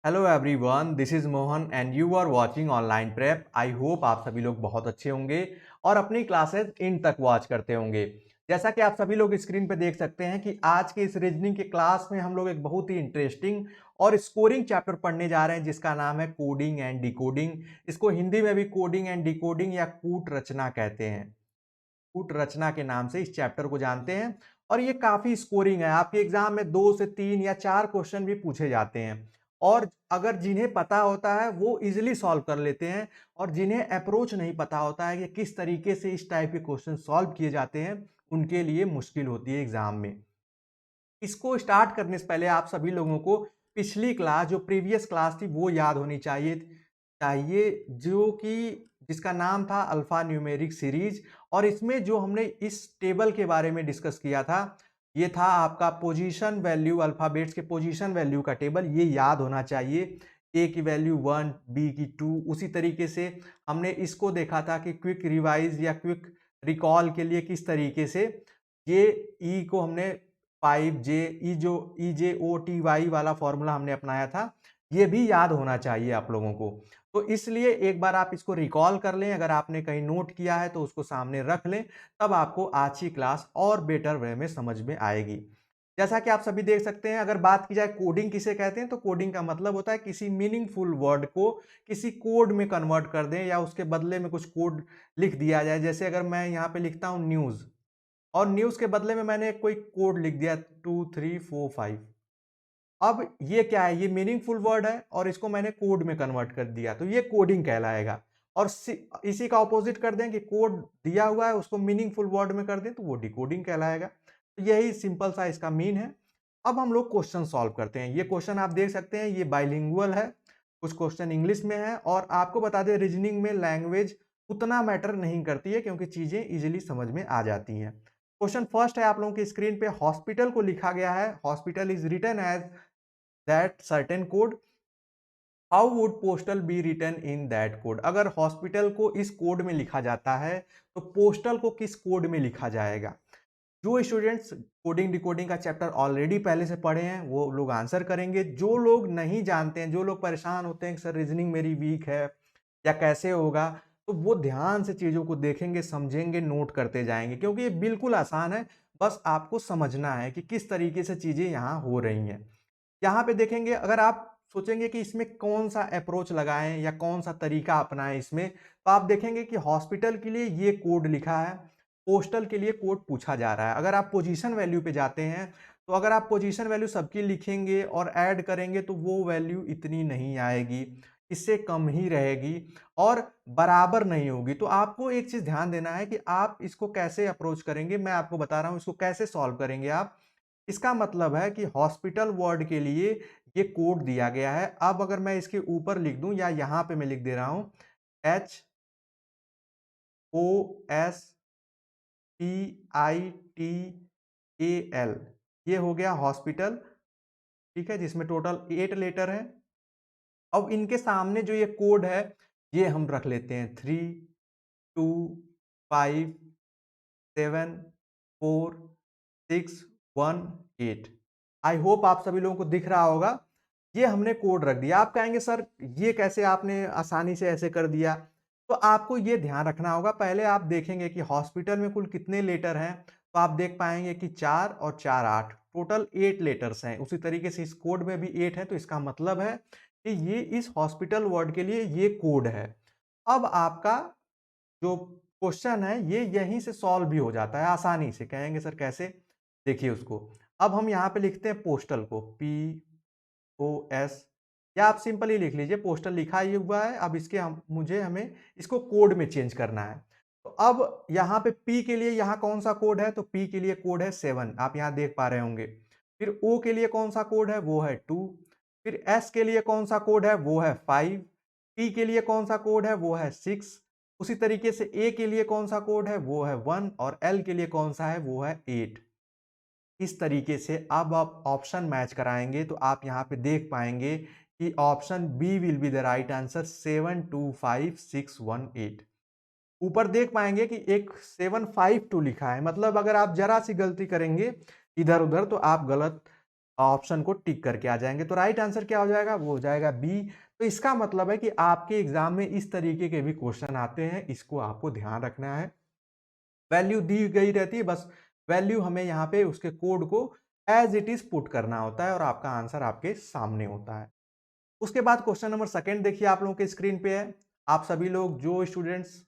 Hello everyone, this is Mohan and you are watching online prep. I hope आप सभी लोग बहुत अच्छे होंगे और अपनी क्लासेस इन तक वॉच करते होंगे। जैसा कि आप सभी लोग स्क्रीन पे देख सकते हैं कि आज के इस रीजनिंग के क्लास में हम लोग एक बहुत ही इंटरेस्टिंग और स्कोरिंग चैप्टर पढ़ने जा रहे हैं जिसका नाम है कोडिंग एंड डिकोडिंग। इसको हिंदी में भी कोडिंग एंड डिकोडिंग या कूट रचना कहते हैं। कूट रचना के नाम से इस चैप्टर को जानते हैं और ये काफी स्कोरिंग है। आपके एग्जाम में 2 से 3 या 4 क्वेश्चन भी पूछे जाते हैं और अगर जिन्हें पता होता है वो इजिली सॉल्व कर लेते हैं और जिन्हें अप्रोच नहीं पता होता है कि किस तरीके से इस टाइप के क्वेश्चन सॉल्व किए जाते हैं उनके लिए मुश्किल होती है एग्जाम में। इसको स्टार्ट करने से पहले आप सभी लोगों को पिछली क्लास जो प्रीवियस क्लास थी वो याद होनी चाहिए चाहिए जो कि जिसका नाम था अल्फा न्यूमेरिक सीरीज। और इसमें जो हमने इस टेबल के बारे में डिस्कस किया था ये था आपका पोजीशन वैल्यू, अल्फाबेट्स के पोजीशन वैल्यू का टेबल। ये याद होना चाहिए। ए की वैल्यू 1, बी की 2। उसी तरीके से हमने इसको देखा था कि क्विक रिवाइज या क्विक रिकॉल के लिए किस तरीके से ये ई को हमने 5J ई जो EJOTY वाला फॉर्मूला हमने अपनाया था। ये भी याद होना चाहिए आप लोगों को। तो इसलिए एक बार आप इसको रिकॉल कर लें, अगर आपने कहीं नोट किया है तो उसको सामने रख लें, तब आपको आज की क्लास और बेटर वे में समझ में आएगी। जैसा कि आप सभी देख सकते हैं, अगर बात की जाए कोडिंग किसे कहते हैं तो कोडिंग का मतलब होता है किसी मीनिंगफुल वर्ड को किसी कोड में कन्वर्ट कर दें या उसके बदले में कुछ कोड लिख दिया जाए। जैसे अगर मैं यहाँ पे लिखता हूँ न्यूज़ और न्यूज़ के बदले में मैंने कोई कोड लिख दिया 2345। अब ये क्या है, ये मीनिंगफुल वर्ड है और इसको मैंने कोड में कन्वर्ट कर दिया तो ये कोडिंग कहलाएगा। और इसी का ऑपोजिट कर दें कि कोड दिया हुआ है उसको मीनिंगफुल वर्ड में कर दें तो वो डिकोडिंग कहलाएगा। तो यही सिंपल सा इसका मीन है। अब हम लोग क्वेश्चन सॉल्व करते हैं। ये क्वेश्चन आप देख सकते हैं ये बाइलिंगुअल है, कुछ क्वेश्चन इंग्लिश में है। और आपको बता दें रीजनिंग में लैंग्वेज उतना मैटर नहीं करती है क्योंकि चीजें इजिली समझ में आ जाती हैं। क्वेश्चन फर्स्ट है आप लोगों की स्क्रीन पे, हॉस्पिटल को लिखा गया है, hospital is written as that certain code, how would postal be written in that code. अगर हॉस्पिटल को इस कोड में लिखा जाता है तो पोस्टल को किस कोड में लिखा जाएगा। जो स्टूडेंट्स कोडिंग डिकोडिंग का चैप्टर ऑलरेडी पहले से पढ़े हैं वो लोग आंसर करेंगे। जो लोग नहीं जानते हैं, जो लोग परेशान होते हैं कि सर रीजनिंग मेरी वीक है या कैसे होगा, तो वो ध्यान से चीज़ों को देखेंगे, समझेंगे, नोट करते जाएंगे क्योंकि ये बिल्कुल आसान है। बस आपको समझना है कि किस तरीके से चीज़ें यहाँ हो रही हैं। यहाँ पे देखेंगे, अगर आप सोचेंगे कि इसमें कौन सा अप्रोच लगाएं या कौन सा तरीका अपनाएं इसमें, तो आप देखेंगे कि हॉस्पिटल के लिए ये कोड लिखा है, पोस्टल के लिए कोड पूछा जा रहा है। अगर आप पोजीशन वैल्यू पे जाते हैं तो अगर आप पोजीशन वैल्यू सबकी लिखेंगे और ऐड करेंगे तो वो वैल्यू इतनी नहीं आएगी, इससे कम ही रहेगी और बराबर नहीं होगी। तो आपको एक चीज ध्यान देना है कि आप इसको कैसे अप्रोच करेंगे। मैं आपको बता रहा हूं इसको कैसे सॉल्व करेंगे आप। इसका मतलब है कि हॉस्पिटल वर्ड के लिए ये कोड दिया गया है। अब अगर मैं इसके ऊपर लिख दूं या यहां पे मैं लिख दे रहा हूं HOSPITAL, ये हो गया हॉस्पिटल, ठीक है, जिसमें टोटल 8 लेटर है। अब इनके सामने जो ये कोड है ये हम रख लेते हैं 325741 आई होप आप सभी लोगों को दिख रहा होगा। ये हमने कोड रख दिया। आप कहेंगे सर ये कैसे आपने आसानी से ऐसे कर दिया। तो आपको ये ध्यान रखना होगा, पहले आप देखेंगे कि हॉस्पिटल में कुल कितने लेटर हैं। तो आप देख पाएंगे कि 4 और 4 8, टोटल 8 लेटर्स हैं। उसी तरीके से इस कोड में भी 8 है तो इसका मतलब है कि ये इस हॉस्पिटल वर्ड के लिए ये कोड है। अब आपका जो क्वेश्चन है ये यहीं से सॉल्व भी हो जाता है आसानी से। कहेंगे सर कैसे, देखिए उसको। अब हम यहाँ पे लिखते हैं पोस्टल को POS, या आप सिंपली लिख लीजिए पोस्टल लिखा ही हुआ है। अब इसके हमें इसको कोड में चेंज करना है। तो अब यहाँ पे P के लिए यहाँ कौन सा कोड है, तो P के लिए कोड है 7, आप यहाँ देख पा रहे होंगे। फिर O के लिए कौन सा कोड है, वो है 2। फिर S के लिए कौन सा कोड है, वो है 5। T के लिए कौन सा कोड है, वो है 6। उसी तरीके से A के लिए कौन सा कोड है, वो है 1 और L के लिए कौन सा है, वो है 8। इस तरीके से अब आप ऑप्शन मैच कराएंगे तो आप यहाँ पे देख पाएंगे कि option B will be the right answer 725618। ऊपर देख पाएंगे कि एक 752 लिखा है, मतलब अगर आप जरा सी गलती करेंगे इधर उधर तो आप गलत ऑप्शन को टिक करके आ जाएंगे। तो राइट आंसर क्या हो जाएगा? वो हो जाएगा बी। तो इसका मतलब है कि आपके एग्जाम में इस तरीके के भी क्वेश्चन आते हैं, इसको आपको ध्यान रखना है। वैल्यू दी गई रहती है, बस वैल्यू हमें यहाँ पे उसके कोड को एज इट इज पुट करना होता है और आपका आंसर आपके सामने होता है। उसके बाद क्वेश्चन नंबर सेकंड देखिए आप लोगों के स्क्रीन पे है। आप सभी लोग जो स्टूडेंट्स,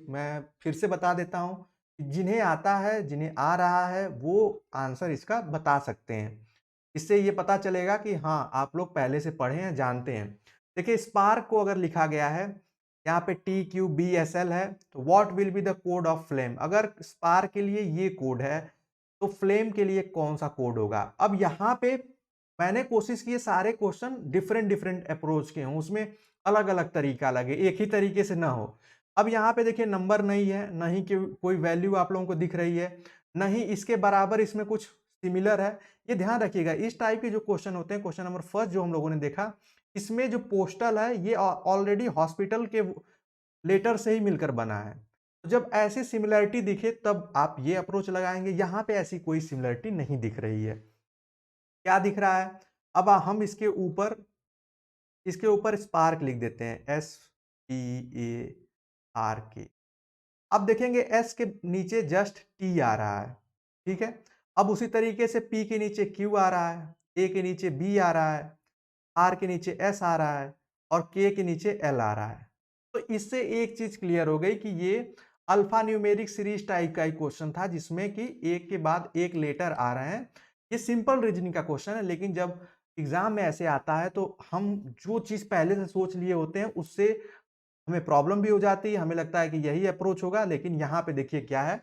मैं फिर से बता देता हूं, जिन्हें आता है, जिन्हें आ रहा है, वो आंसर इसका बता सकते हैं। इससे ये पता चलेगा कि हाँ आप लोग पहले से पढ़े हैं, जानते हैं। देखिए स्पार्क को अगर लिखा गया है यहाँ पे TQBSL है, तो what will be the code of flame? अगर स्पार्क के लिए ये कोड है तो फ्लेम के लिए कौन सा कोड होगा? अब यहाँ पे मैंने कोशिश की है सारे क्वेश्चन डिफरेंट डिफरेंट अप्रोच के हों, उसमें अलग अलग तरीका लगे, एक ही तरीके से ना हो। अब यहाँ पे देखिए नंबर नहीं है, नहीं कि कोई वैल्यू आप लोगों को दिख रही है, नहीं इसके बराबर इसमें कुछ सिमिलर है। ये ध्यान रखिएगा, इस टाइप के जो क्वेश्चन होते हैं, क्वेश्चन नंबर फर्स्ट जो हम लोगों ने देखा, इसमें जो पोस्टल है ये ऑलरेडी हॉस्पिटल के लेटर से ही मिलकर बना है। तो जब ऐसी सिमिलरिटी दिखे तब आप ये अप्रोच लगाएंगे। यहाँ पे ऐसी कोई सिमिलरिटी नहीं दिख रही है। क्या दिख रहा है? अब हम इसके ऊपर स्पार्क लिख देते हैं, SPARK। अब देखेंगे एस के नीचे जस्ट टी आ रहा है, ठीक है। अब उसी तरीके से पी के नीचे क्यू आ रहा है, ए के नीचे बी आ रहा है, आर के नीचे एस आ रहा है और के के नीचे एल आ रहा है। तो इससे एक चीज क्लियर हो गई कि ये अल्फा न्यूमेरिक सीरीज टाइप का एक क्वेश्चन था, जिसमें कि एक के बाद एक लेटर आ रहे हैं। ये सिंपल रीजनिंग का क्वेश्चन है, लेकिन जब एग्जाम में ऐसे आता है तो हम जो चीज पहले से सोच लिए होते हैं उससे हमें प्रॉब्लम भी हो जाती है। हमें लगता है कि यही अप्रोच होगा, लेकिन यहाँ पे देखिए क्या है,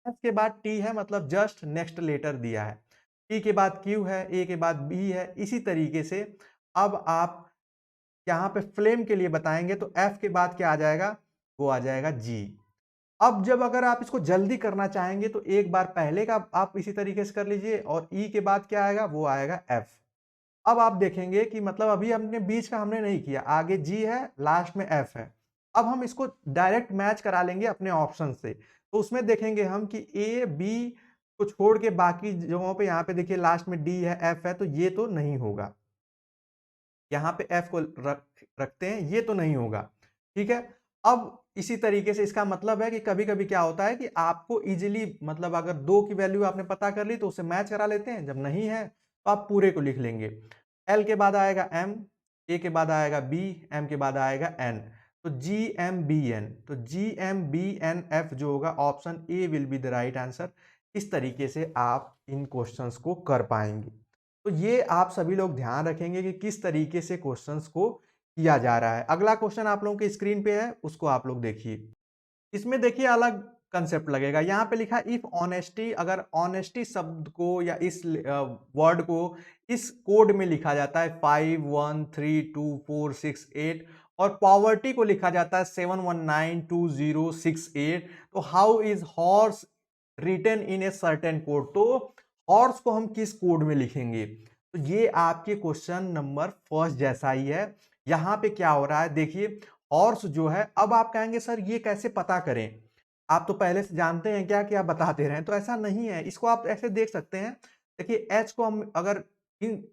एस के बाद टी है, मतलब जस्ट नेक्स्ट लेटर दिया है। टी के बाद क्यू है, ए के बाद बी है। इसी तरीके से अब आप यहाँ पे फ्लेम के लिए बताएंगे तो एफ के बाद क्या आ जाएगा? वो आ जाएगा जी। अब जब अगर आप इसको जल्दी करना चाहेंगे तो एक बार पहले का आप इसी तरीके से कर लीजिए और ई के बाद क्या आएगा? वो आएगा एफ। अब आप देखेंगे कि मतलब अभी हमने बीच का हमने नहीं किया, आगे जी है, लास्ट में एफ है। अब हम इसको डायरेक्ट मैच करा लेंगे अपने ऑप्शन से। तो उसमें देखेंगे हम कि ए बी को छोड़ के बाकी जगहों पे, यहाँ पे देखिए लास्ट में डी है, एफ है, तो ये तो नहीं होगा। यहाँ पे एफ को रखते हैं, ये तो नहीं होगा, ठीक है। अब इसी तरीके से इसका मतलब है कि कभी कभी क्या होता है कि आपको इजीली, मतलब अगर दो की वैल्यू आपने पता कर ली तो उसे मैच करा लेते हैं, जब नहीं है तो आप पूरे को लिख लेंगे। एल के बाद आएगा एम, ए के बाद आएगा बी, एम के बाद आएगा एन, तो जी एम बी एन। तो G M B N F जो होगा, option A will be the right answer. इस तरीके से आप इन क्वेश्चंस को कर पाएंगे। तो ये आप सभी लोग ध्यान रखेंगे कि किस तरीके से क्वेश्चंस को किया जा रहा है। अगला क्वेश्चन आप लोगों के स्क्रीन पे है, उसको आप लोग देखिए। इसमें देखिए अलग कंसेप्ट लगेगा। यहाँ पे लिखा इफ ऑनेस्टी, अगर ऑनेस्टी शब्द को या इस वर्ड को इस कोड में लिखा जाता है 513246 8 और पॉवर्टी को लिखा जाता है 7192068, तो how is horse written in a certain code? तो हॉर्स को हम किस कोड में लिखेंगे? तो ये आपके क्वेश्चन नंबर फर्स्ट जैसा ही है। यहाँ पे क्या हो रहा है देखिए, हॉर्स जो है, अब आप कहेंगे सर ये कैसे पता करें, आप तो पहले से जानते हैं क्या कि आप बताते रहे हैं। तो ऐसा नहीं है, इसको आप ऐसे देख सकते हैं। देखिए एच को हम अगर इन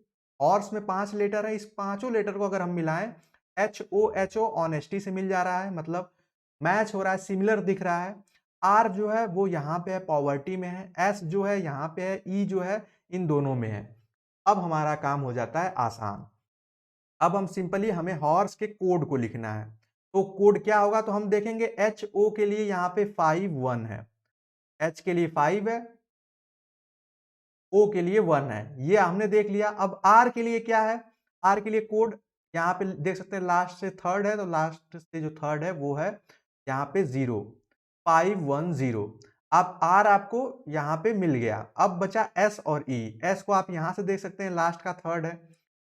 हॉर्स में 5 लेटर है, इस पांचों लेटर को अगर हम मिलाएं, HO ऑनेस्टी से मिल जा रहा है, मतलब मैच हो रहा है, सिमिलर दिख रहा है। आर जो है वो यहाँ पे है, पॉवर्टी में है। एस जो है यहाँ पे है, ई जो है इन दोनों में है। अब हमारा काम हो जाता है आसान। अब हम सिंपली, हमें हॉर्स के कोड को लिखना है। तो कोड क्या होगा? तो हम देखेंगे HO के लिए यहाँ पे 5 1 है, H के लिए 5 है, O के लिए 1 है, ये हमने देख लिया। अब R के लिए क्या है? R के लिए कोड यहाँ पे देख सकते हैं, लास्ट से थर्ड है, तो लास्ट से जो थर्ड है वो है यहाँ पे 0, 510। अब R आपको यहाँ पे मिल गया। अब बचा S और E। S को आप यहाँ से देख सकते हैं, लास्ट का थर्ड है,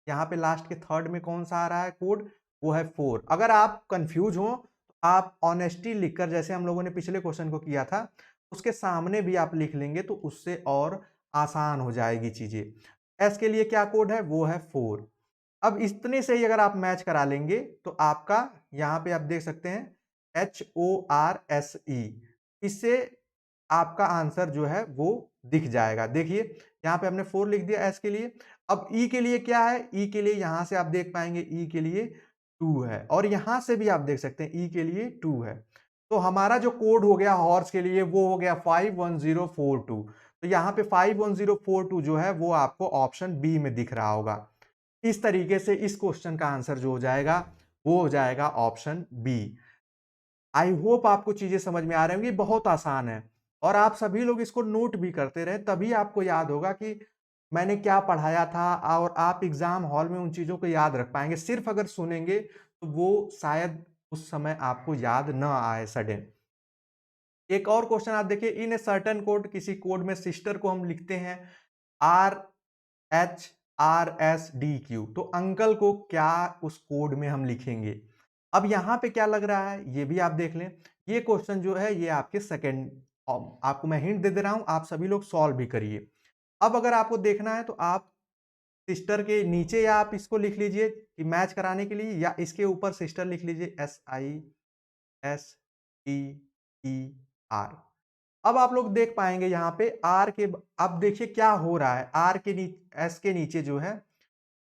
यहाँ पे लास्ट के थर्ड में कौन सा आ रहा है कोड? वो है 4। अगर आप कंफ्यूज हो तो आप ऑनेस्टी लिखकर, जैसे हम लोगों ने पिछले क्वेश्चन को किया था, उसके सामने भी आप लिख लेंगे तो उससे और आसान हो जाएगी चीजें। एस के लिए क्या कोड है? वो है 4। अब इतने से ही अगर आप मैच करा लेंगे तो आपका यहाँ पे आप देख सकते हैं HORSE, इससे आपका आंसर जो है वो दिख जाएगा। देखिए यहाँ पे हमने 4 लिख दिया एस के लिए। अब ई के लिए क्या है, ई के लिए यहां से आप देख पाएंगे ई के लिए 2 है, और यहां से भी आप देख सकते हैं ई के लिए 2 है। तो हमारा जो कोड हो गया हॉर्स के लिए वो हो गया 51042। तो यहाँ पे 51042 जो है वो आपको ऑप्शन बी में दिख रहा होगा। इस तरीके से इस क्वेश्चन का आंसर जो हो जाएगा वो हो जाएगा ऑप्शन बी। आई होप आपको चीजें समझ में आ रही होंगी, बहुत आसान है और आप सभी लोग इसको नोट भी करते रहे, तभी आपको याद होगा कि मैंने क्या पढ़ाया था, और आप एग्जाम हॉल में उन चीजों को याद रख पाएंगे। सिर्फ अगर सुनेंगे तो वो शायद उस समय आपको याद न आए सडन। एक और क्वेश्चन आप देखिए, इन ए सर्टन कोड, किसी कोड में सिस्टर को हम लिखते हैं RHRSDQ, तो अंकल को क्या उस कोड में हम लिखेंगे। अब यहां पे क्या लग रहा है ये भी आप देख लें। ये क्वेश्चन जो है ये आपके सेकंड, आपको मैं हिंट दे दे रहा हूं, आप सभी लोग सॉल्व भी करिए। अब अगर आपको देखना है तो आप सिस्टर के नीचे या आप इसको लिख लीजिए कि मैच कराने के लिए, या इसके ऊपर सिस्टर लिख लीजिए SISTER। अब आप लोग देख पाएंगे यहाँ पे आर के, अब देखिए क्या हो रहा है, आर के नीचे, एस के नीचे जो है,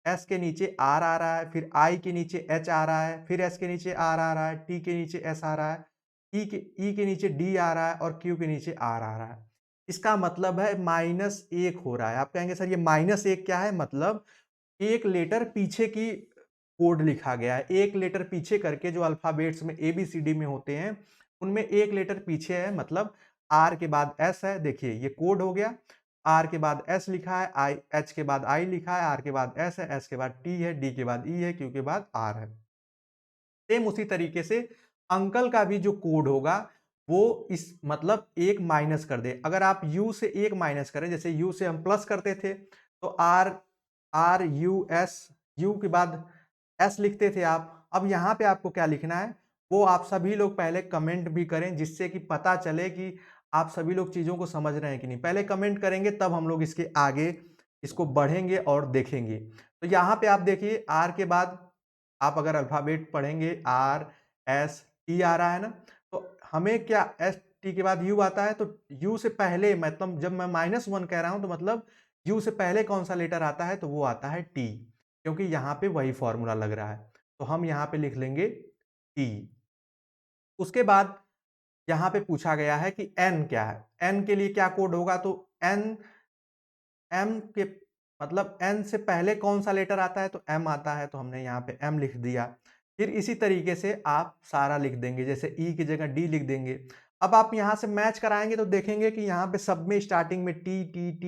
एस के नीचे आर आ रहा है, फिर आई के नीचे एच आ रहा है, फिर एस के नीचे आर आ रहा है, टी के नीचे एस आ रहा है, ई के नीचे डी आ रहा है, और क्यू के नीचे आर आ रहा है। इसका मतलब है -1 हो रहा है। आप कहेंगे सर ये -1 क्या है, मतलब एक लेटर पीछे की कोड लिखा गया है। एक लेटर पीछे करके, जो अल्फाबेट्स में ABCD में होते हैं उनमें एक लेटर पीछे है, मतलब आर के बाद एस है। देखिए ये कोड हो गया, आर के बाद एस लिखा है, आई एच के बाद आई लिखा है, आर के बाद एस है, एस के बाद टी है, डी के बाद ई है, क्यू के बाद आर है। सेम उसी तरीके से अंकल का भी जो कोड होगा वो इस, मतलब एक माइनस कर दे। अगर आप यू से एक माइनस करें, जैसे यू से हम प्लस करते थे तो आर, RUS, यू के बाद एस लिखते थे आप। अब यहाँ पे आपको क्या लिखना है वो आप सभी लोग पहले कमेंट भी करें, जिससे कि पता चले कि आप सभी लोग चीजों को समझ रहे हैं कि नहीं। पहले कमेंट करेंगे तब हम लोग इसके आगे इसको बढ़ेंगे और देखेंगे। तो यहाँ पे आप देखिए आर के बाद आप अगर अल्फाबेट पढ़ेंगे RST आ रहा है ना, तो हमें क्या ST के बाद U आता है, तो U से पहले, मतलब जब मैं -1 कह रहा हूं तो मतलब U से पहले कौन सा लेटर आता है, तो वो आता है T, क्योंकि यहाँ पे वही फॉर्मूला लग रहा है। तो हम यहाँ पे लिख लेंगे T। उसके बाद यहाँ पे पूछा गया है कि N क्या है, N के लिए क्या कोड होगा, तो N, M के, मतलब N से पहले कौन सा लेटर आता है, तो M आता है, तो हमने यहाँ पे M लिख दिया। फिर इसी तरीके से आप सारा लिख देंगे, जैसे E की जगह D लिख देंगे। अब आप यहाँ से मैच कराएंगे तो देखेंगे कि यहाँ पे सब में स्टार्टिंग में T T T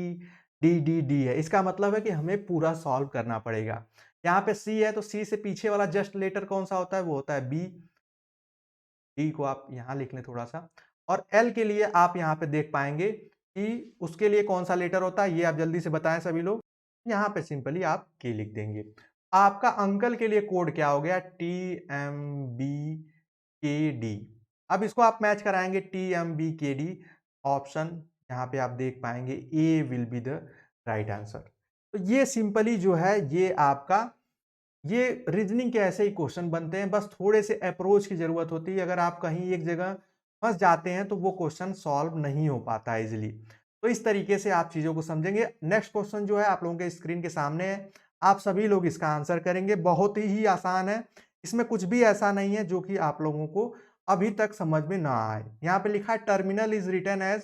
D D D है। इसका मतलब है कि हमें पूरा सॉल्व करना पड़ेगा। यहाँ पे C है तो C से पीछे वाला जस्ट लेटर कौन सा होता है, वो होता है B। D को आप यहाँ लिख लें थोड़ा सा। और L के लिए आप यहाँ पे देख पाएंगे कि उसके लिए कौन सा लेटर होता है, ये आप जल्दी से बताएं सभी लोग। यहाँ पे सिंपली आप K लिख देंगे। आपका अंकल के लिए कोड क्या हो गया, TMBKD। अब इसको आप मैच कराएंगे TMBKD, ऑप्शन यहाँ पे आप देख पाएंगे A will be the right answer. तो ये सिंपली जो है ये आपका, ये रीजनिंग के ऐसे ही क्वेश्चन बनते हैं, बस थोड़े से अप्रोच की जरूरत होती है। अगर आप कहीं एक जगह फंस जाते हैं तो वो क्वेश्चन सॉल्व नहीं हो पाता इजिली। तो इस तरीके से आप चीजों को समझेंगे। नेक्स्ट क्वेश्चन जो है आप लोगों के स्क्रीन के सामने है, आप सभी लोग इसका आंसर करेंगे। बहुत ही आसान है, इसमें कुछ भी ऐसा नहीं है जो कि आप लोगों को अभी तक समझ में ना आए। यहाँ पे लिखा है टर्मिनल इज रिटन एज,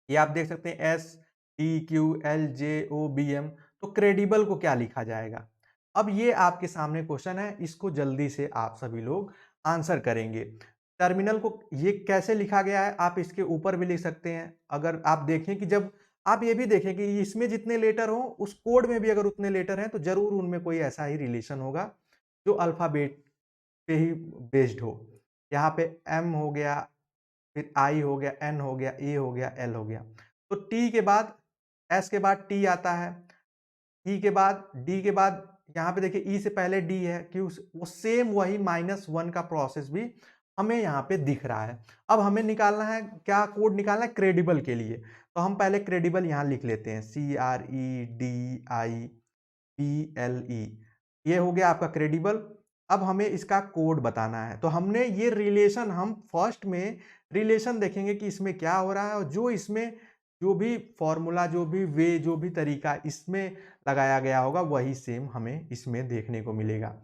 ये आप देख सकते हैं STQLJOBM। तो क्रेडिबल को क्या लिखा जाएगा। अब ये आपके सामने क्वेश्चन है, इसको जल्दी से आप सभी लोग आंसर करेंगे। टर्मिनल को ये कैसे लिखा गया है, आप इसके ऊपर भी लिख सकते हैं। अगर आप देखें कि जब आप ये भी देखें कि इसमें जितने लेटर हो उस कोड में भी अगर उतने लेटर हैं तो जरूर उनमें कोई ऐसा ही रिलेशन होगा जो अल्फाबेट पे ही बेस्ड हो। यहाँ पे M हो गया, फिर I हो गया, N हो गया, A हो गया, L हो गया। तो T के बाद, S के बाद T आता है, E के बाद, D के बाद, यहाँ पे देखिए E से पहले D है, Q वो सेम वही -1 का प्रोसेस भी हमें यहाँ पे दिख रहा है। अब हमें निकालना है क्या, कोड निकालना है क्रेडिबल के लिए। तो हम पहले क्रेडिबल यहाँ लिख लेते हैं CREDIBLE। ये हो गया आपका क्रेडिबल। अब हमें इसका कोड बताना है, तो हमने ये रिलेशन, हम फर्स्ट में रिलेशन देखेंगे कि इसमें क्या हो रहा है, और जो इसमें जो भी फॉर्मूला, जो भी वे, जो भी तरीका इसमें लगाया गया होगा वही सेम हमें इसमें देखने को मिलेगा।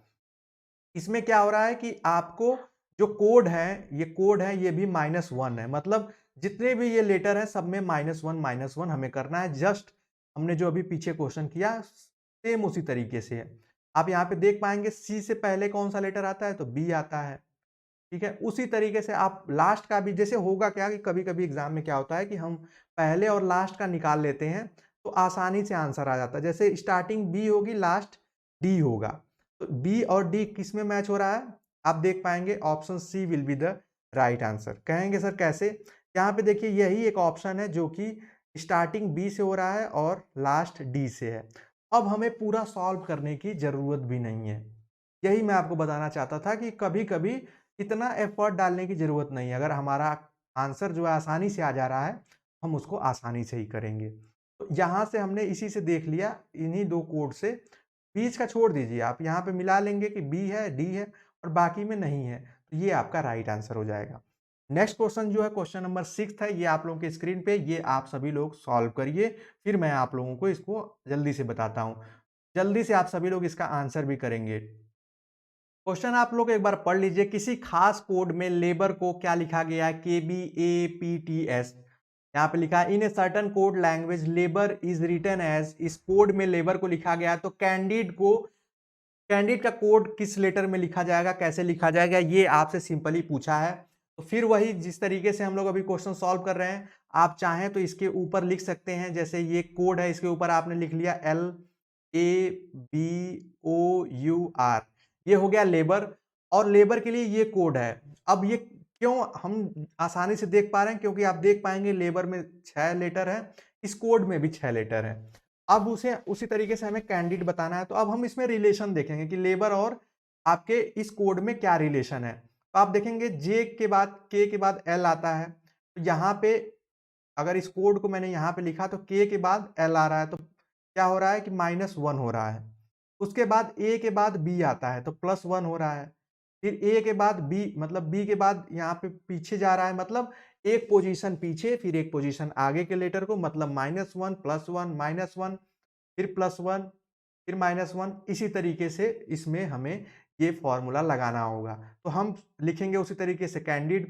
इसमें क्या हो रहा है कि आपको जो कोड है, ये कोड है, ये भी -1 है। मतलब जितने भी ये लेटर हैं सब में -1 हमें करना है। जस्ट हमने जो अभी पीछे क्वेश्चन किया सेम उसी तरीके से है। आप यहाँ पे देख पाएंगे सी से पहले कौन सा लेटर आता है, तो बी आता है। ठीक है, उसी तरीके से आप लास्ट का भी, जैसे होगा क्या कि कभी-कभी एग्जाम में क्या होता है कि हम पहले और लास्ट का निकाल लेते हैं तो आसानी से आंसर आ जाता है। जैसे स्टार्टिंग बी होगी, लास्ट डी होगा, तो बी और डी किस में मैच हो रहा है, आप देख पाएंगे option C will be the right answer. कहेंगे सर कैसे? यहाँ पे देखिए यही एक ऑप्शन है जो कि स्टार्टिंग बी से हो रहा है और लास्ट डी से है। अब हमें पूरा सॉल्व करने की जरूरत भी नहीं है। यही मैं आपको बताना चाहता था कि कभी-कभी इतना एफर्ट डालने की ज़रूरत नहीं है। अगर हमारा आंसर जो है आसानी से आ जा रहा है, हम उसको आसानी से ही करेंगे। तो यहाँ से हमने इसी से देख लिया, इन्हीं 2 कोड से। बीच का छोड़ दीजिए, आप यहाँ पे मिला लेंगे कि बी है, डी है और बाकी में नहीं है, तो ये आपका राइट आंसर हो जाएगा। नेक्स्ट क्वेश्चन जो है क्वेश्चन नंबर 6 है, ये आप लोगों के स्क्रीन पे, ये आप सभी लोग सॉल्व करिए, फिर मैं आप लोगों को इसको जल्दी से बताता हूँ। जल्दी से आप सभी लोग इसका आंसर भी करेंगे। क्वेश्चन आप लोग एक बार पढ़ लीजिए। किसी खास कोड में लेबर को क्या लिखा गया है, KBAPTS। यहाँ पे लिखा है in a certain code language labour is written as. इस कोड में लेबर को लिखा गया है, तो कैंडिड का कोड किस लेटर में लिखा जाएगा, कैसे लिखा जाएगा, ये आपसे सिंपली पूछा है। तो फिर वही जिस तरीके से हम लोग अभी क्वेश्चन सॉल्व कर रहे हैं, आप चाहें तो इसके ऊपर लिख सकते हैं। जैसे ये कोड है, इसके ऊपर आपने लिख लिया LABOUR, ये हो गया लेबर, और लेबर के लिए ये कोड है। अब ये क्यों हम आसानी से देख पा रहे हैं, क्योंकि आप देख पाएंगे लेबर में 6 लेटर है, इस कोड में भी 6 लेटर है। अब उसे उसी तरीके से हमें कैंडिड बताना है, तो अब हम इसमें रिलेशन देखेंगे कि लेबर और आपके इस कोड में क्या रिलेशन है। तो आप देखेंगे जे के बाद के के बाद एल आता है, तो यहाँ पे अगर इस कोड को मैंने यहाँ पे लिखा तो के के बाद एल आ रहा है, तो क्या हो रहा है कि -1 हो रहा है। उसके बाद ए के बाद बी आता है तो +1 हो रहा है। फिर ए के बाद बी, मतलब बी के बाद यहाँ पे पीछे जा रहा है, मतलब एक पोजीशन पीछे फिर एक पोजीशन आगे के लेटर को, मतलब -1 +1 -1 फिर +1 फिर -1, इसी तरीके से इसमें हमें ये फॉर्मूला लगाना होगा। तो हम लिखेंगे उसी तरीके से कैंडिड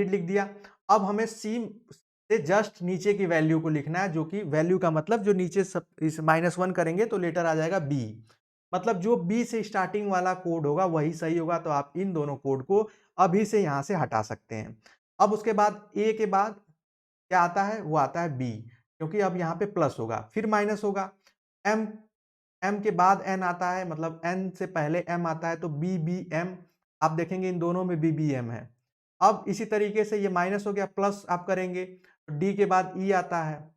लिख दिया। अब हमें सी से जस्ट नीचे की वैल्यू को लिखना है, जो कि वैल्यू का मतलब जो नीचे सब इस -1 करेंगे तो लेटर आ जाएगा बी। मतलब जो बी से स्टार्टिंग वाला कोड होगा वही सही होगा, तो आप इन दोनों कोड को अभी से यहाँ से हटा सकते हैं। अब उसके बाद ए के बाद क्या आता है, वो आता है बी, क्योंकि अब यहाँ पे प्लस होगा, फिर माइनस होगा। एम एम के बाद एन आता है, मतलब एन से पहले एम आता है, तो बी बी एम, आप देखेंगे इन दोनों में बी बी एम है। अब इसी तरीके से ये माइनस हो गया, प्लस आप करेंगे तो डी के बाद ई आता है,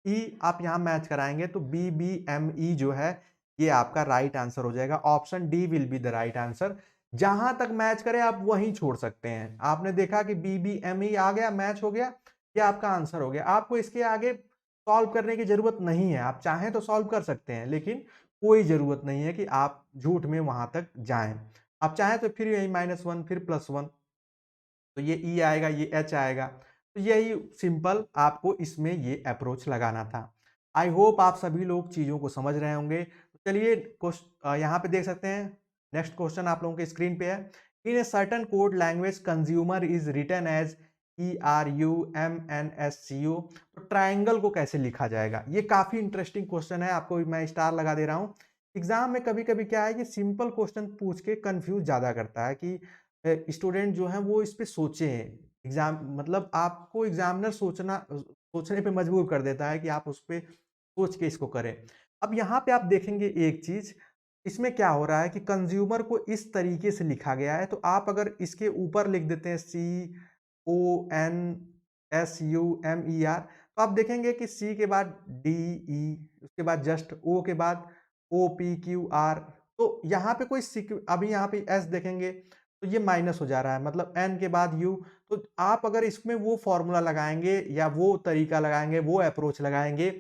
ई आप यहाँ मैच कराएंगे तो बी बी एम ई जो है ये आपका राइट आंसर हो जाएगा। Option D will be the right answer. जहां तक मैच करे आप वहीं छोड़ सकते हैं। आपने देखा कि बी बी एम ई आ गया, मैच हो गया, ये आपका आंसर हो गया। आपको इसके आगे सॉल्व करने की जरूरत नहीं है, आप चाहें तो सॉल्व कर सकते हैं, लेकिन कोई जरूरत नहीं है कि आप झूठ में वहां तक जाएं। आप चाहें तो फिर यही -1 फिर +1, तो ये ई आएगा, ये एच आएगा। तो यही सिंपल आपको इसमें ये अप्रोच लगाना था। आई होप आप सभी लोग चीज़ों को समझ रहे होंगे। तो चलिए यहाँ पे देख सकते हैं, नेक्स्ट क्वेश्चन आप लोगों के स्क्रीन पे है। In a certain code language consumer is written as TRUMNSCO। तो ट्राइंगल को कैसे लिखा जाएगा, ये काफ़ी इंटरेस्टिंग क्वेश्चन है, आपको मैं स्टार लगा दे रहा हूँ। एग्जाम में कभी कभी क्या है कि सिंपल क्वेश्चन पूछ के कंफ्यूज ज़्यादा करता है कि स्टूडेंट जो है वो इस पे सोचे। एग्जाम मतलब आपको एग्जामिनर सोचने पे मजबूर कर देता है कि आप उस पे सोच के इसको करें। अब यहाँ पे आप देखेंगे एक चीज, इसमें क्या हो रहा है कि कंज्यूमर को इस तरीके से लिखा गया है, तो आप अगर इसके ऊपर लिख देते हैं CONSUMER, तो आप देखेंगे कि सी के बाद DE, उसके बाद जस्ट ओ के बाद OPQR। तो यहाँ पे कोई अभी यहाँ पे एस देखेंगे तो ये माइनस हो जा रहा है, मतलब एन के बाद यू। तो आप अगर इसमें वो फॉर्मूला लगाएंगे या वो तरीका लगाएंगे, वो अप्रोच लगाएंगे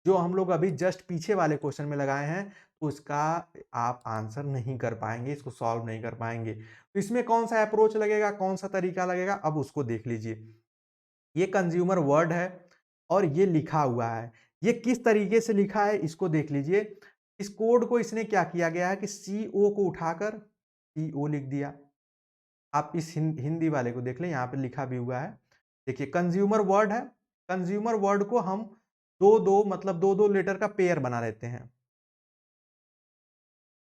जो हम लोग अभी जस्ट पीछे वाले क्वेश्चन में लगाए हैं, तो इसका आप आंसर नहीं कर पाएंगे, इसको सॉल्व नहीं कर पाएंगे। तो इसमें कौन सा अप्रोच लगेगा, कौन सा तरीका लगेगा, अब उसको देख लीजिए। ये कंज्यूमर वर्ड है और ये लिखा हुआ है। ये किस तरीके से लिखा है इसको देख लीजिए। इस कोड को इसने क्या किया गया है कि CO को उठाकर CO लिख दिया। आप इस हिंदी वाले को देख लें, यहाँ पे लिखा भी हुआ है। देखिए कंज्यूमर वर्ड है, कंज्यूमर वर्ड को हम दो-दो मतलब दो-दो लेटर का पेयर बना लेते हैं।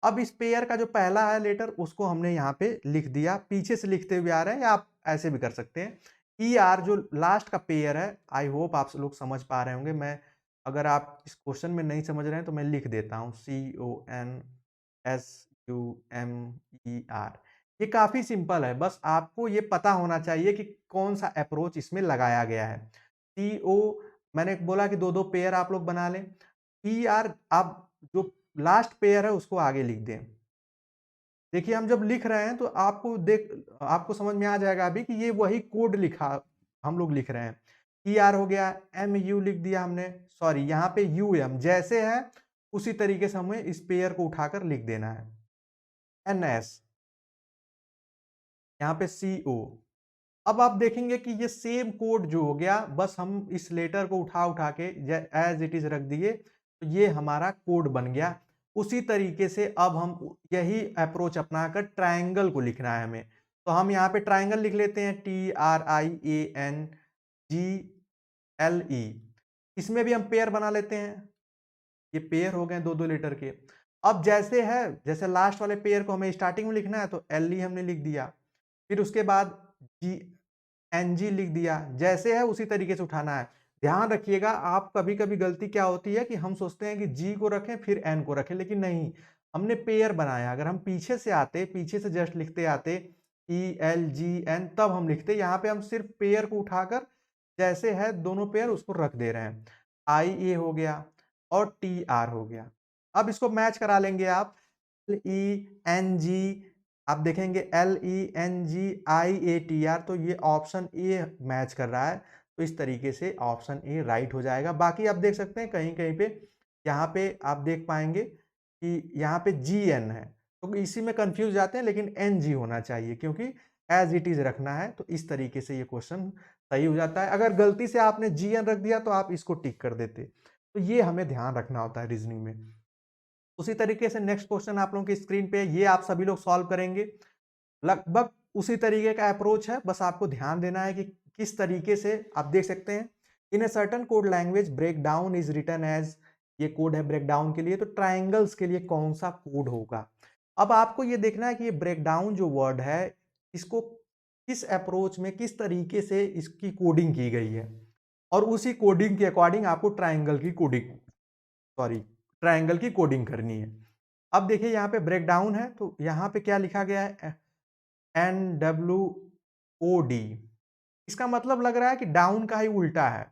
अब इस पेयर का जो पहला है लेटर उसको हमने यहाँ पे लिख दिया, पीछे से लिखते हुए आ रहे हैं या आप ऐसे भी कर सकते हैं। ER जो लास्ट का पेयर है, आई होप आप लोग समझ पा रहे होंगे। मैं अगर आप इस क्वेश्चन में नहीं समझ रहे हैं तो मैं लिख देता हूँ CONSUMER। ये काफी सिंपल है, बस आपको ये पता होना चाहिए कि कौन सा अप्रोच इसमें लगाया गया है। CO मैंने बोला कि दो-दो पेयर आप लोग बना लें। ER आप जो लास्ट पेयर है उसको आगे लिख दें। देखिए हम जब लिख रहे हैं तो आपको समझ में आ जाएगा अभी कि ये वही कोड लिखा हम लोग लिख रहे हैं। ER हो गया, MU लिख दिया हमने, सॉरी यहाँ पे UM जैसे है उसी तरीके से हमें इस पेयर को उठाकर लिख देना है। NS यहाँ पे CO। अब आप देखेंगे कि ये सेम कोड जो हो गया, बस हम इस लेटर को उठा के एज इट इज रख दिए तो ये हमारा कोड बन गया। उसी तरीके से अब हम यही अप्रोच अपनाकर ट्रायंगल को लिखना है हमें। तो हम यहाँ पे ट्रायंगल लिख लेते हैं TRIANGLE। इसमें भी हम पेयर बना लेते हैं। ये पेयर हो गए दो-दो लेटर के। अब जैसे लास्ट वाले पेयर को हमें स्टार्टिंग में लिखना है तो LE हमने लिख दिया। फिर उसके बाद NG लिख दिया। जैसे है उसी तरीके से उठाना है। ध्यान रखिएगा, आप कभी-कभी गलती क्या होती है कि हम सोचते हैं कि G को रखें फिर N को रखें, लेकिन नहीं, हमने पेयर बनाया। अगर हम पीछे से जस्ट लिखते आते ELGN तब हम लिखते। यहाँ पे हम सिर्फ पेयर को उठाकर जैसे है दोनों पेयर उसको रख दे रहे हैं। IA हो गया और TR हो गया। अब इसको मैच करा लेंगे आप। LENG आप देखेंगे LENGIATR तो ये ऑप्शन ए मैच कर रहा है। तो इस तरीके से ऑप्शन ए राइट हो जाएगा। बाकी आप देख सकते हैं कहीं कहीं पे यहाँ पे आप देख पाएंगे कि यहाँ पे GN है, तो इसी में कंफ्यूज जाते हैं, लेकिन NG होना चाहिए क्योंकि एज इट इज रखना है। तो इस तरीके से ये क्वेश्चन सही हो जाता है। अगर गलती से आपने GN रख दिया तो आप इसको टिक कर देते। तो ये हमें ध्यान रखना होता है रीजनिंग में। उसी तरीके से नेक्स्ट क्वेश्चन आप लोगों की स्क्रीन पे, ये आप सभी लोग सॉल्व करेंगे। लगभग उसी तरीके का अप्रोच है, बस आपको ध्यान देना है कि किस तरीके से आप देख सकते हैं। In a certain code language break down is written as, ये कोड है ब्रेक डाउन के लिए, तो ट्राइंगल्स के लिए कौन सा कोड होगा। अब आपको ये देखना है कि ये ब्रेक डाउन जो वर्ड है इसको किस अप्रोच में किस तरीके से इसकी कोडिंग की गई है, और उसी कोडिंग के अकॉर्डिंग आपको ट्राइंगल की कोडिंग करनी है। अब देखिए यहाँ पे ब्रेक डाउन है तो यहाँ पे क्या लिखा गया है, NWOD। इसका मतलब लग रहा है कि डाउन का ही उल्टा है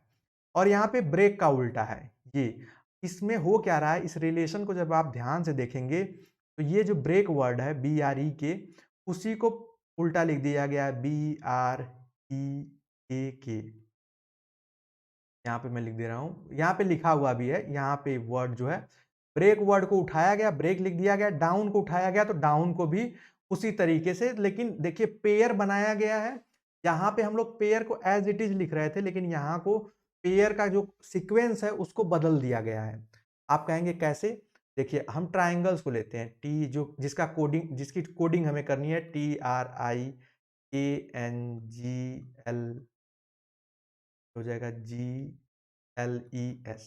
और यहाँ पे ब्रेक का उल्टा है। ये इसमें हो क्या रहा है, इस रिलेशन को जब आप ध्यान से देखेंगे तो ये जो ब्रेक वर्ड है BREK, उसी को उल्टा लिख दिया गया है BREAK। यहाँ पे मैं लिख दे रहा हूँ, यहाँ पे लिखा हुआ भी है। यहाँ पे वर्ड जो है ब्रेक वर्ड को उठाया गया, ब्रेक लिख दिया गया, डाउन को उठाया गया तो डाउन को भी उसी तरीके से। लेकिन देखिए पेयर बनाया गया है, यहाँ पे हम लोग पेयर को एज इट इज लिख रहे थे, लेकिन यहाँ को पेयर का जो सीक्वेंस है उसको बदल दिया गया है। आप कहेंगे कैसे, देखिए हम ट्राइंगल्स को लेते हैं, जिसकी कोडिंग हमें करनी है TRIANGL हो जाएगा GLES।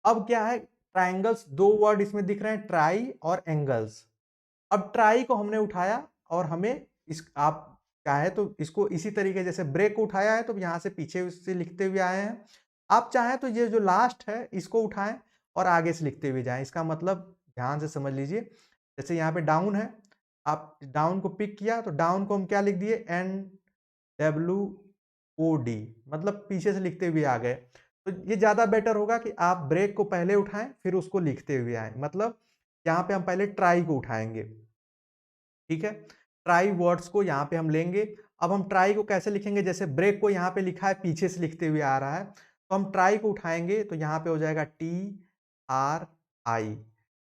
अब क्या है, ट्राइंगल्स, दो वर्ड इसमें दिख रहे हैं, ट्राई और एंगल्स। अब ट्राई को हमने उठाया और हमें आप चाहे तो इसको इसी तरीके, जैसे ब्रेक को उठाया है तो यहाँ से पीछे से लिखते हुए आए हैं। आप चाहें तो ये जो लास्ट है इसको उठाएं और आगे से लिखते हुए जाएं। इसका मतलब ध्यान से समझ लीजिए, जैसे यहाँ पे डाउन है, आप डाउन को पिक किया तो डाउन को हम क्या लिख दिए, NWOD, मतलब पीछे से लिखते हुए आ गए। तो ये ज्यादा बेटर होगा कि आप ब्रेक को पहले उठाएं फिर उसको लिखते हुए आए। मतलब यहाँ पे हम पहले ट्राई को उठाएंगे, ठीक है, ट्राई वर्ड्स को यहाँ पे हम लेंगे। अब हम ट्राई को कैसे लिखेंगे, जैसे ब्रेक को यहाँ पे लिखा है पीछे से लिखते हुए आ रहा है, तो हम ट्राई को उठाएंगे तो यहाँ पे हो जाएगा TRI।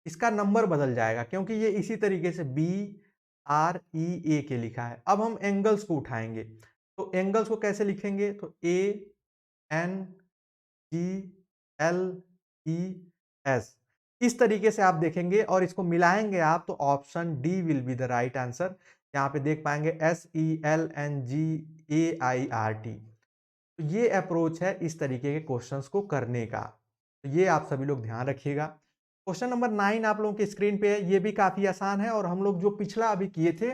इसका नंबर बदल जाएगा क्योंकि ये इसी तरीके से BREA के लिखा है। अब हम एंगल्स को उठाएंगे तो एंगल्स को कैसे लिखेंगे, तो NGES। इस तरीके से आप देखेंगे और इसको मिलाएंगे आप तो option D will be the right answer. यहाँ पे देख पाएंगे SELNGAIRT। तो ये अप्रोच है इस तरीके के क्वेश्चंस को करने का। तो ये आप सभी लोग ध्यान रखिएगा। क्वेश्चन नंबर 9 आप लोगों की स्क्रीन पे है। ये भी काफी आसान है और हम लोग जो पिछला अभी किए थे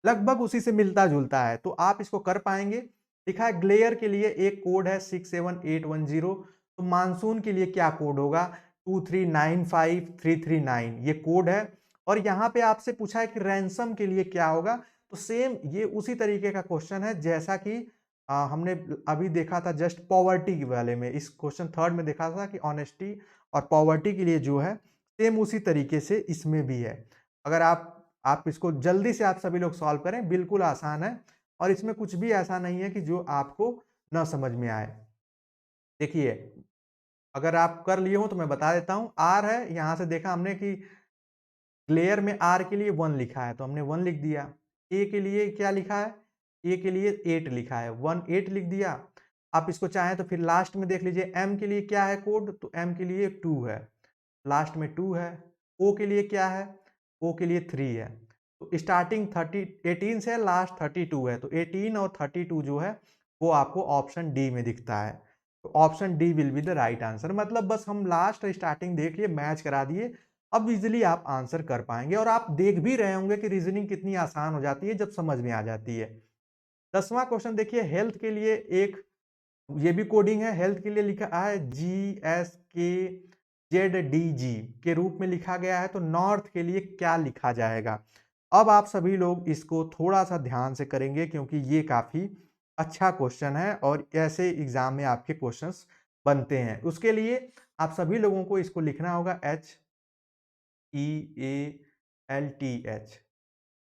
लगभग उसी से मिलता जुलता है, तो आप इसको कर पाएंगे। लिखा है ग्लेयर के लिए एक कोड है 67810। तो मानसून के लिए क्या कोड होगा? 2395339 ये कोड है। और यहाँ पे आपसे पूछा है कि रैंसम के लिए क्या होगा। तो सेम ये उसी तरीके का क्वेश्चन है जैसा कि हमने अभी देखा था जस्ट पॉवर्टी के वाले में। इस क्वेश्चन थर्ड में देखा था कि ऑनेस्टी और पॉवर्टी के लिए जो है सेम उसी तरीके से इसमें भी है। अगर आप इसको जल्दी से आप सभी लोग सॉल्व करें, बिल्कुल आसान है और इसमें कुछ भी ऐसा नहीं है कि जो आपको न समझ में आए। देखिए, अगर आप कर लिए हो तो मैं बता देता हूं। आर है, यहां से देखा हमने कि ग्लेयर में आर के लिए 1 लिखा है तो हमने 1 लिख दिया। ए के लिए क्या लिखा है? ए के लिए 8 लिखा है, 1 8 लिख दिया। आप इसको चाहें तो फिर लास्ट में देख लीजिए एम के लिए क्या है कोड, तो एम के लिए 2 है, लास्ट में 2 है। ओ के लिए क्या है? ओ के लिए 3 है। तो स्टार्टिंग 18 से लास्ट 32 है, तो 18 और 32 जो है वो आपको ऑप्शन डी में दिखता है। तो option D will be the right answer. मतलब बस हम लास्ट और स्टार्टिंग देख लिए, मैच करा दिए, अब इजिली आप आंसर कर पाएंगे। और आप देख भी रहे होंगे कि रीजनिंग कितनी आसान हो जाती है जब समझ में आ जाती है। 10वां क्वेश्चन देखिए, हेल्थ के लिए एक ये भी कोडिंग है। हेल्थ के लिए लिखा है GSKZDG के रूप में लिखा गया है, तो नॉर्थ के लिए क्या लिखा जाएगा? अब आप सभी लोग इसको थोड़ा सा ध्यान से करेंगे क्योंकि ये काफी अच्छा क्वेश्चन है और ऐसे एग्जाम में आपके क्वेश्चंस बनते हैं। उसके लिए आप सभी लोगों को इसको लिखना होगा HEALTH।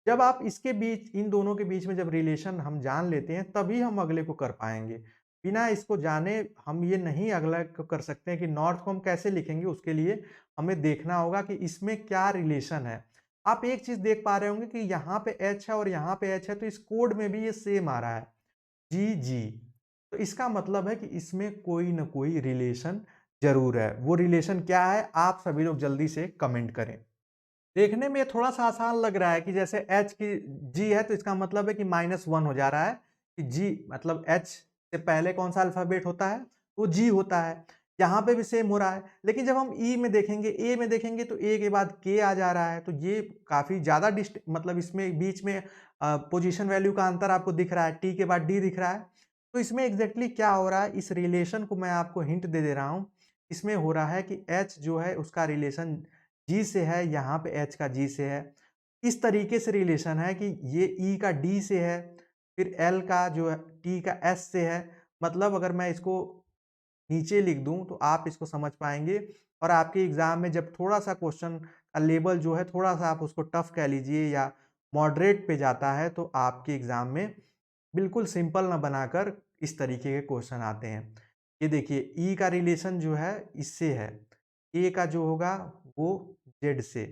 जब आप इसके बीच, इन दोनों के बीच में जब रिलेशन हम जान लेते हैं तभी हम अगले को कर पाएंगे। बिना इसको जाने हम ये नहीं अगला को कर सकते हैं कि नॉर्थ को हम कैसे लिखेंगे। उसके लिए हमें देखना होगा कि इसमें क्या रिलेशन है। आप एक चीज देख पा रहे होंगे कि यहाँ पे एच है और यहाँ पे एच है, तो इस कोड में भी ये सेम आ रहा है GG। तो इसका मतलब है कि इसमें कोई ना कोई रिलेशन जरूर है। वो रिलेशन क्या है आप सभी लोग जल्दी से कमेंट करें। देखने में थोड़ा सा आसान लग रहा है कि जैसे एच की जी है तो इसका मतलब है कि -1 हो जा रहा है कि जी मतलब एच से पहले कौन सा अल्फाबेट होता है? वो जी होता है। यहाँ पे भी सेम हो रहा है। लेकिन जब हम ई में देखेंगे, ए में देखेंगे तो ए के बाद के आ जा रहा है, तो ये काफी ज्यादा मतलब इसमें बीच में पोजीशन वैल्यू का अंतर आपको दिख रहा है। टी के बाद डी दिख रहा है। तो इसमें एग्जैक्टली क्या हो रहा है, इस रिलेशन को मैं आपको हिंट दे रहा हूँ। इसमें हो रहा है कि एच जो है उसका रिलेशन जी से है, यहाँ पे एच का जी से है। इस तरीके से रिलेशन है कि ये ई का डी से है, फिर एल का जो है टी का एस से है। मतलब अगर मैं इसको नीचे लिख दूं तो आप इसको समझ पाएंगे। और आपके एग्जाम में जब थोड़ा सा क्वेश्चन का लेवल जो है थोड़ा सा आप उसको टफ कह लीजिए या मॉडरेट पे जाता है, तो आपके एग्जाम में बिल्कुल सिंपल ना बनाकर इस तरीके के क्वेश्चन आते हैं। ये देखिए ई का रिलेशन जो है इससे है, ए का जो होगा वो जेड से,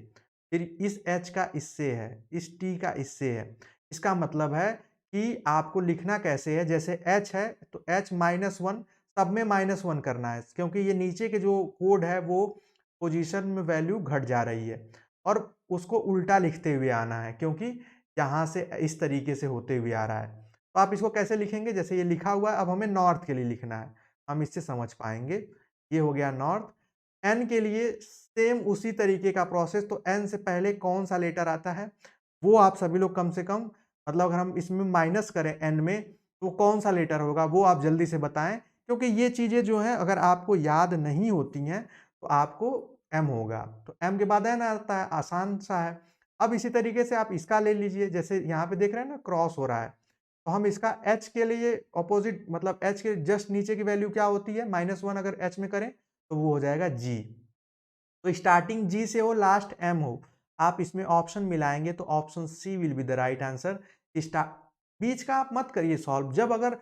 फिर इस एच का इससे है, इस टी का इससे है। इसका मतलब है कि आपको लिखना कैसे है, जैसे एच है तो H-1 सब में -1 करना है क्योंकि ये नीचे के जो कोड है वो पोजीशन में वैल्यू घट जा रही है। और उसको उल्टा लिखते हुए आना है क्योंकि यहाँ से इस तरीके से होते हुए आ रहा है। तो आप इसको कैसे लिखेंगे? जैसे ये लिखा हुआ है, अब हमें नॉर्थ के लिए लिखना है, हम इससे समझ पाएंगे। ये हो गया नॉर्थ। एन के लिए सेम उसी तरीके का प्रोसेस। तो एन से पहले कौन सा लेटर आता है वो आप सभी लोग कम से कम, मतलब अगर हम इसमें माइनस करें एन में तो कौन सा लेटर होगा वो आप जल्दी से बताएं, क्योंकि ये चीजें जो है अगर आपको याद नहीं होती हैं तो आपको एम होगा। तो एम के बाद एन आता है, आसान सा है। अब इसी तरीके से आप इसका ले लीजिए, जैसे यहाँ पे देख रहे हैं ना क्रॉस हो रहा है, तो हम इसका एच के लिए ऑपोजिट, मतलब एच के जस्ट नीचे की वैल्यू क्या होती है, -1 अगर एच में करें तो वो हो जाएगा जी। तो स्टार्टिंग जी से हो लास्ट एम हो, आप इसमें ऑप्शन मिलाएंगे तो option C will be the right answer. बीच का आप मत करिए सॉल्व। जब अगर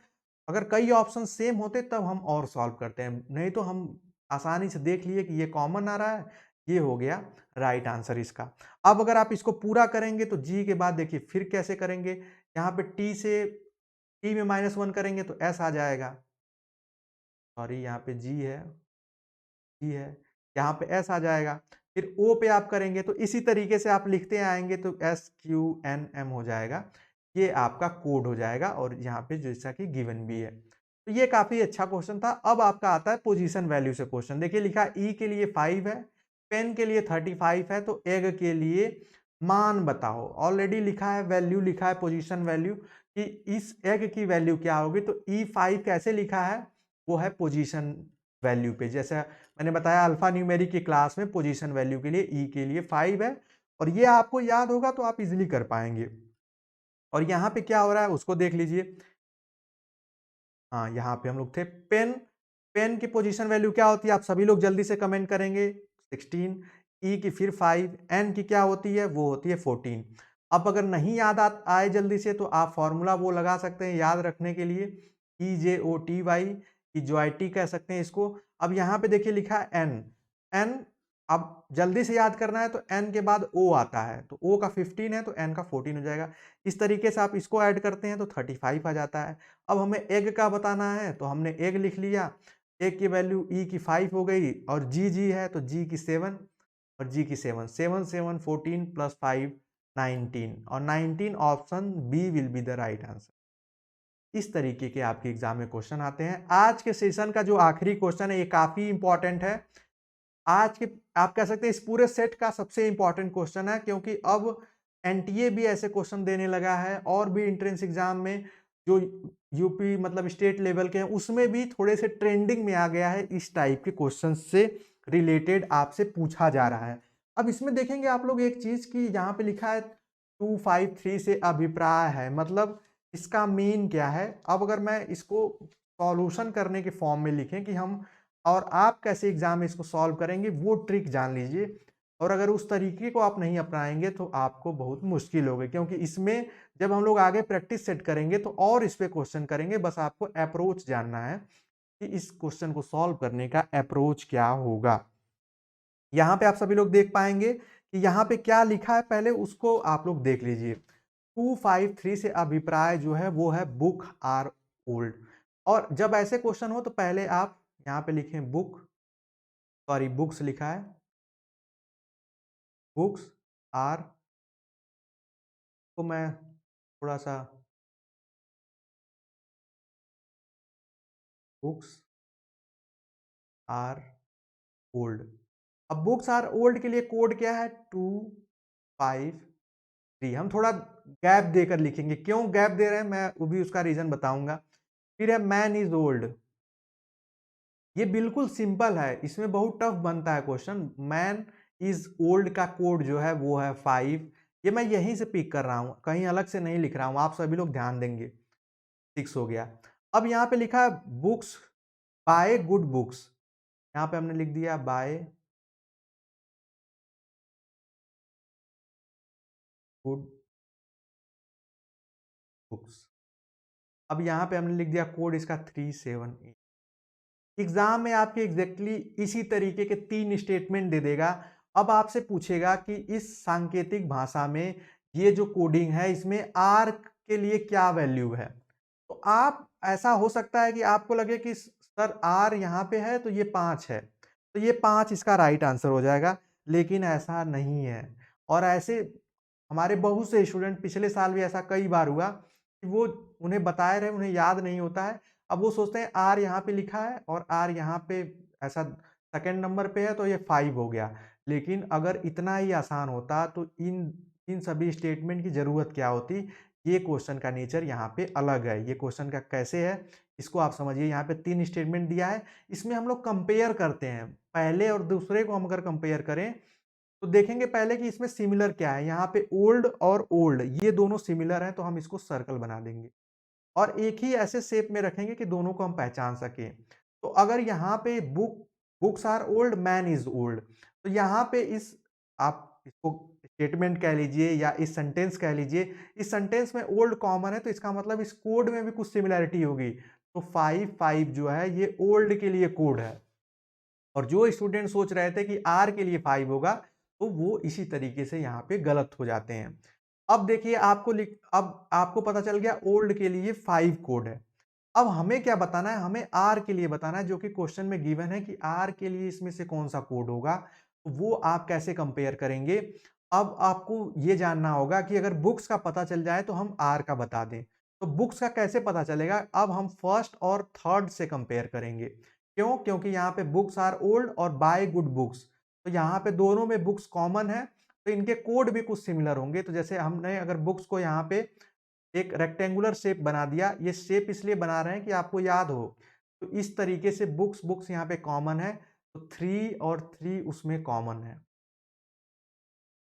अगर कई ऑप्शन सेम होते तब हम और सॉल्व करते हैं, नहीं तो हम आसानी से देख लिए कि ये कॉमन आ रहा है, ये हो गया राइट आंसर इसका। अब अगर आप इसको पूरा करेंगे तो जी के बाद देखिए फिर कैसे करेंगे, यहाँ पे टी से टी में -1 करेंगे तो एस आ जाएगा। सॉरी यहाँ पे जी है, जी है, यहाँ पे एस आ जाएगा। फिर ओ पे आप करेंगे तो इसी तरीके से आप लिखते आएँगे तो SQNM हो जाएगा। ये आपका कोड हो जाएगा और यहाँ पे जैसा कि गिवन भी है। तो ये काफ़ी अच्छा क्वेश्चन था। अब आपका आता है पोजीशन वैल्यू से क्वेश्चन। देखिए लिखा ई के लिए 5 है, पेन के लिए 35 है, तो एग के लिए मान बताओ। ऑलरेडी लिखा है, वैल्यू लिखा है, पोजीशन वैल्यू कि इस एग की वैल्यू क्या होगी। तो E5 कैसे लिखा है, वो है पोजीशन वैल्यू पे। जैसे मैंने बताया अल्फा न्यूमेरिक की क्लास में पोजीशन वैल्यू के लिए ई के लिए 5 है और ये आपको याद होगा तो आप इजीली कर पाएंगे। और यहाँ पे क्या हो रहा है उसको देख लीजिए। हाँ, यहाँ पे हम लोग थे पेन। पेन की पोजीशन वैल्यू क्या होती है, आप सभी लोग जल्दी से कमेंट करेंगे। 16, ई की फिर 5, एन की क्या होती है, वो होती है 14। अब अगर नहीं याद आए जल्दी से तो आप फॉर्मूला वो लगा सकते हैं याद रखने के लिए, EJOTY, इजोटी कह सकते हैं इसको। अब यहाँ पे देखिए लिखा है एन। एन अब जल्दी से याद करना है तो एन के बाद ओ आता है, तो ओ का 15 है तो एन का 14 हो जाएगा। इस तरीके से आप इसको ऐड करते हैं तो 35 आ जाता है। अब हमें एग का बताना है तो हमने एग लिख लिया। एग की वैल्यू ई की 5 हो गई और जी है तो जी की 7 और जी की 7, 7 7 14 प्लस 5 19 और 19 option B will be the right answer. इस तरीके के आपके एग्जाम में क्वेश्चन आते हैं। आज के सेशन का जो आखिरी क्वेश्चन है ये काफी इंपॉर्टेंट है। आज के आप कह सकते हैं इस पूरे सेट का सबसे इंपॉर्टेंट क्वेश्चन है, क्योंकि अब एनटीए भी ऐसे क्वेश्चन देने लगा है और भी एंट्रेंस एग्जाम में जो यूपी मतलब स्टेट लेवल के हैं उसमें भी थोड़े से ट्रेंडिंग में आ गया है। इस टाइप के क्वेश्चन से रिलेटेड आपसे पूछा जा रहा है। अब इसमें देखेंगे आप लोग एक चीज की यहाँ पे लिखा है 253 से अभिप्राय है, मतलब इसका मीन क्या है। अब अगर मैं इसको सॉल्यूशन करने के फॉर्म में लिखें कि हम और आप कैसे एग्जाम में इसको सॉल्व करेंगे वो ट्रिक जान लीजिए। और अगर उस तरीके को आप नहीं अपनाएंगे तो आपको बहुत मुश्किल होगी, क्योंकि इसमें जब हम लोग आगे प्रैक्टिस सेट करेंगे तो और इस पे क्वेश्चन करेंगे। बस आपको अप्रोच जानना है कि इस क्वेश्चन को सॉल्व करने का अप्रोच क्या होगा। यहाँ पे आप सभी लोग देख पाएंगे कि यहाँ पे क्या लिखा है, पहले उसको आप लोग देख लीजिए। 253 से अभिप्राय जो है वो है बुक आर ओल्ड। और जब ऐसे क्वेश्चन हो तो पहले आप यहाँ पे लिखें बुक, सॉरी बुक्स लिखा है, बुक्स आर, तो मैं थोड़ा सा बुक्स आर ओल्ड। अब बुक्स आर ओल्ड के लिए कोड क्या है, 253। हम थोड़ा गैप देकर लिखेंगे, क्यों गैप दे रहे हैं मैं वो भी उसका रीजन बताऊंगा। फिर है मैन इज ओल्ड। ये बिल्कुल सिंपल है, इसमें बहुत टफ बनता है क्वेश्चन। मैन इज ओल्ड का कोड जो है वो है 5। ये मैं यहीं से पिक कर रहा हूं, कहीं अलग से नहीं लिख रहा हूं, आप सभी लोग ध्यान देंगे। 6 हो गया। अब यहाँ पे लिखा है बुक्स बाय गुड बुक्स, यहाँ पे हमने लिख दिया बाय गुड बुक्स। अब यहाँ पे हमने लिख दिया कोड इसका 378। एग्जाम में आपके एग्जैक्टली इसी तरीके के 3 स्टेटमेंट दे देगा। अब आपसे पूछेगा कि इस सांकेतिक भाषा में ये जो कोडिंग है इसमें आर के लिए क्या वैल्यू है। तो आप ऐसा हो सकता है कि आपको लगे कि सर आर यहाँ पे है तो ये 5 है, तो ये 5 इसका राइट आंसर हो जाएगा, लेकिन ऐसा नहीं है। और ऐसे हमारे बहुत से स्टूडेंट, पिछले साल भी ऐसा कई बार हुआ कि वो उन्हें बताए रहे, उन्हें याद नहीं होता है। अब वो सोचते हैं आर यहाँ पे लिखा है और आर यहाँ पे ऐसा सेकंड नंबर पे है तो ये 5 हो गया। लेकिन अगर इतना ही आसान होता तो इन इन सभी स्टेटमेंट की ज़रूरत क्या होती। ये क्वेश्चन का नेचर यहाँ पे अलग है। ये क्वेश्चन का कैसे है इसको आप समझिए। यहाँ पे 3 स्टेटमेंट दिया है, इसमें हम लोग कंपेयर करते हैं। पहले और दूसरे को हम अगर कंपेयर करें तो देखेंगे पहले कि इसमें सिमिलर क्या है। यहाँ पे ओल्ड और ओल्ड ये दोनों सिमिलर हैं तो हम इसको सर्कल बना देंगे और एक ही ऐसे शेप में रखेंगे कि दोनों को हम पहचान सकें। तो अगर यहाँ पे books are old, man is old, तो यहाँ पे इस आप इसको स्टेटमेंट कह लीजिए या इस सेंटेंस कह लीजिए, इस सेंटेंस में ओल्ड कॉमन है तो इसका मतलब इस कोड में भी कुछ सिमिलैरिटी होगी। तो 5 जो है ये ओल्ड के लिए कोड है। और जो स्टूडेंट सोच रहे थे कि आर के लिए 5 होगा तो वो इसी तरीके से यहाँ पे गलत हो जाते हैं। अब देखिए अब आपको पता चल गया ओल्ड के लिए 5 कोड है। अब हमें क्या बताना है, हमें आर के लिए बताना है, जो कि क्वेश्चन में गिवन है कि आर के लिए इसमें से कौन-सा कोड होगा, तो वो आप कैसे कंपेयर करेंगे? अब आपको ये जानना होगा कि अगर बुक्स का पता चल जाए तो हम आर का बता दें। तो बुक्स का कैसे पता चलेगा? अब हम फर्स्ट और थर्ड से कंपेयर करेंगे। क्यों? क्योंकि यहाँ पे बुक्स आर ओल्ड और बाय गुड बुक्स, तो यहाँ पे दोनों में बुक्स कॉमन है, तो इनके कोड भी कुछ सिमिलर होंगे। तो जैसे हमने अगर बुक्स को यहाँ पे एक रेक्टेंगुलर शेप बना दिया, ये शेप इसलिए बना रहे हैं कि आपको याद हो। तो इस तरीके से बुक्स यहाँ पे कॉमन है, तो 3 और 3 उसमें कॉमन है।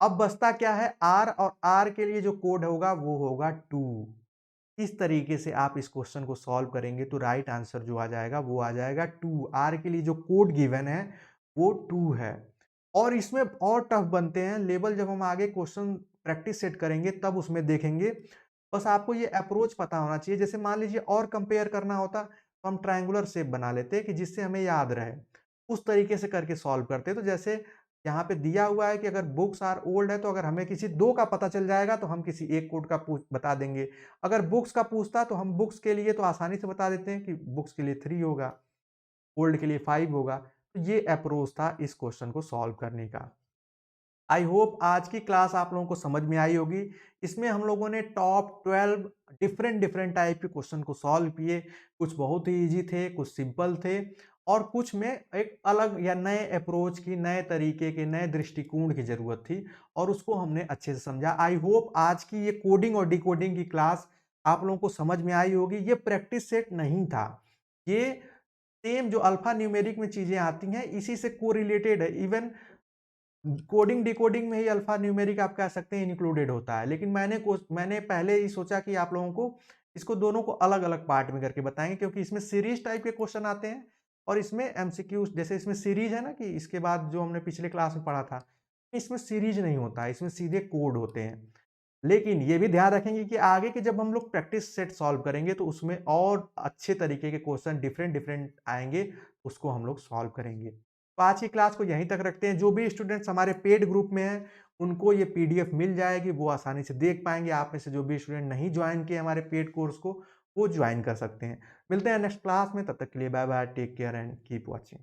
अब बचता क्या है? आर, और आर के लिए जो कोड होगा वो होगा 2। इस तरीके से आप इस क्वेश्चन को सॉल्व करेंगे तो राइट आंसर जो आ जाएगा वो आ जाएगा 2। आर के लिए जो कोड गिवन है वो 2 है। और इसमें और टफ बनते हैं लेवल, जब हम आगे क्वेश्चन प्रैक्टिस सेट करेंगे तब उसमें देखेंगे। बस आपको ये अप्रोच पता होना चाहिए। जैसे मान लीजिए और कंपेयर करना होता तो हम ट्रायंगुलर शेप बना लेते कि जिससे हमें याद रहे। उस तरीके से करके सॉल्व करते। तो जैसे यहाँ पे दिया हुआ है कि अगर बुक्स आर ओल्ड है तो अगर हमें किसी 2 का पता चल जाएगा तो हम किसी एक कोड का पूछ बता देंगे। अगर बुक्स का पूछता तो हम बुक्स के लिए तो आसानी से बता देते हैं कि बुक्स के लिए 3 होगा, ओल्ड के लिए 5 होगा। तो ये अप्रोच था इस क्वेश्चन को सॉल्व करने का। आई होप आज की क्लास आप लोगों को समझ में आई होगी। इसमें हम लोगों ने टॉप 12 डिफरेंट डिफरेंट टाइप के क्वेश्चन को सॉल्व किए। कुछ बहुत ही इजी थे, कुछ सिंपल थे, और कुछ में एक अलग या नए अप्रोच की, नए तरीके के, नए दृष्टिकोण की जरूरत थी, और उसको हमने अच्छे से समझा। आई होप आज की ये कोडिंग और डिकोडिंग की क्लास आप लोगों को समझ में आई होगी। ये प्रैक्टिस सेट नहीं था, ये सेम जो अल्फा न्यूमेरिक में चीजें आती हैं इसी से कोरिलेटेड है। इवन कोडिंग डिकोडिंग में ही अल्फा न्यूमेरिक आप कह सकते हैं इंक्लूडेड होता है। लेकिन मैंने पहले ही सोचा कि आप लोगों को इसको दोनों को अलग अलग पार्ट में करके बताएंगे, क्योंकि इसमें सीरीज टाइप के क्वेश्चन आते हैं और इसमें एमसीक्यू, जैसे इसमें सीरीज है ना कि इसके बाद जो हमने पिछले क्लास में पढ़ा था, इसमें सीरीज नहीं होता है, इसमें सीधे कोड होते हैं। लेकिन ये भी ध्यान रखेंगे कि आगे के जब हम लोग प्रैक्टिस सेट सॉल्व करेंगे तो उसमें और अच्छे तरीके के क्वेश्चन डिफरेंट डिफरेंट आएंगे, उसको हम लोग सॉल्व करेंगे। तो आज की क्लास को यहीं तक रखते हैं। जो भी स्टूडेंट्स हमारे पेड ग्रुप में हैं उनको ये पीडीएफ मिल जाएगी, वो आसानी से देख पाएंगे। आप में से जो भी स्टूडेंट नहीं ज्वाइन किए हमारे पेड कोर्स को, वो ज्वाइन कर सकते हैं। मिलते हैं नेक्स्ट क्लास में, तब तक के लिए bye bye, take care and keep watching.